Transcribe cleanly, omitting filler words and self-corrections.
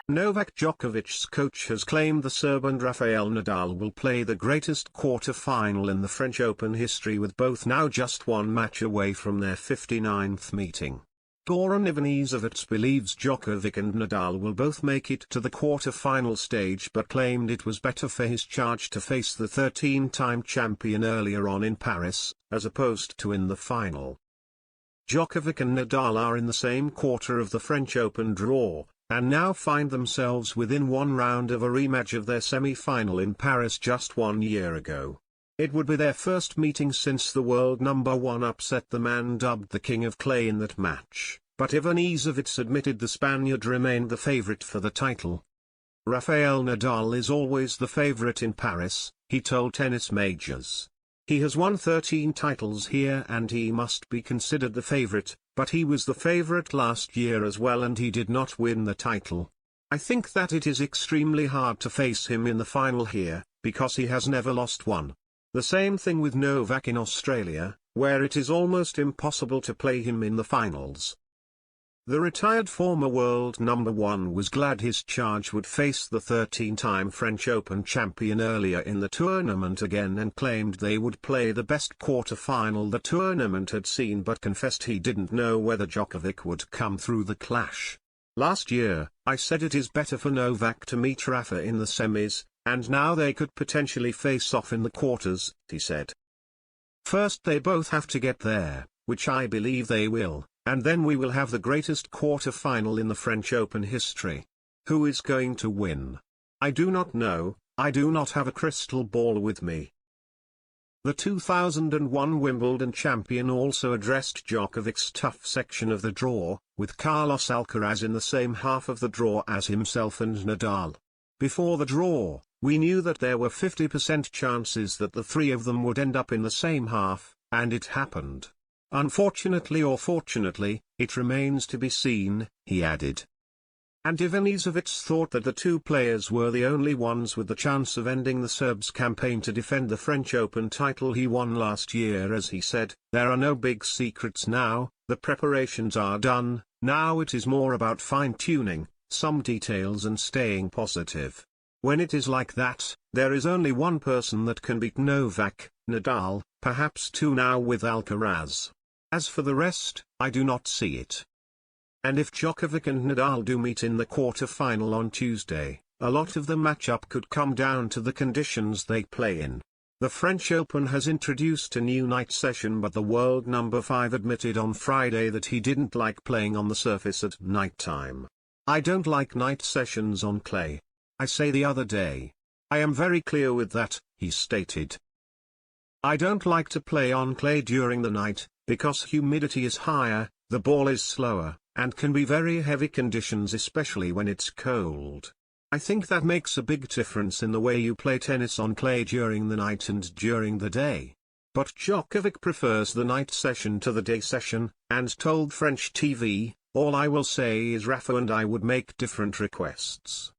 Novak Djokovic's coach has claimed the Serb and Rafael Nadal will play the greatest quarter-final in the French Open history, with both now just one match away from their 59th meeting. Goran Ivanisevic believes Djokovic and Nadal will both make it to the quarter-final stage, but claimed it was better for his charge to face the 13-time champion earlier on in Paris, as opposed to in the final. Djokovic and Nadal are in the same quarter of the French Open draw, and now find themselves within one round of a rematch of their semi-final in Paris just 1 year ago. It would be their first meeting since the world number one upset the man dubbed the King of Clay in that match, but Ivanisevic admitted the Spaniard remained the favorite for the title. Rafael Nadal is always the favorite in Paris, he told Tennis Majors. He has won 13 titles here and he must be considered the favorite, but he was the favorite last year as well and he did not win the title. I think that it is extremely hard to face him in the final here, because he has never lost one. The same thing with Novak in Australia, where it is almost impossible to play him in the finals. The retired former world number one was glad his charge would face the 13-time French Open champion earlier in the tournament again and claimed they would play the best quarter-final the tournament had seen, but confessed he didn't know whether Djokovic would come through the clash. Last year, I said it is better for Novak to meet Rafa in the semis, and now they could potentially face off in the quarters, he said. First they both have to get there, which I believe they will. And then we will have the greatest quarter-final in the French Open history. Who is going to win? I do not know, I do not have a crystal ball with me. The 2001 Wimbledon champion also addressed Djokovic's tough section of the draw, with Carlos Alcaraz in the same half of the draw as himself and Nadal. Before the draw, we knew that there were 50% chances that the three of them would end up in the same half, and it happened. Unfortunately or fortunately, it remains to be seen, he added. And Ivanisevic thought that the two players were the only ones with the chance of ending the Serb's campaign to defend the French Open title he won last year. As he said, there are no big secrets now, the preparations are done, now it is more about fine-tuning some details and staying positive. When it is like that, there is only one person that can beat Novak, Nadal, perhaps two now with Alcaraz. As for the rest, I do not see it. And if Djokovic and Nadal do meet in the quarter-final on Tuesday, a lot of the matchup could come down to the conditions they play in. The French Open has introduced a new night session, but the world number 5 admitted on Friday that he didn't like playing on the surface at night time. I don't like night sessions on clay. I say the other day. I am very clear with that, he stated. I don't like to play on clay during the night, because humidity is higher, the ball is slower, and can be very heavy conditions, especially when it's cold. I think that makes a big difference in the way you play tennis on clay during the night and during the day. But Djokovic prefers the night session to the day session, and told French TV, all I will say is Rafa and I would make different requests.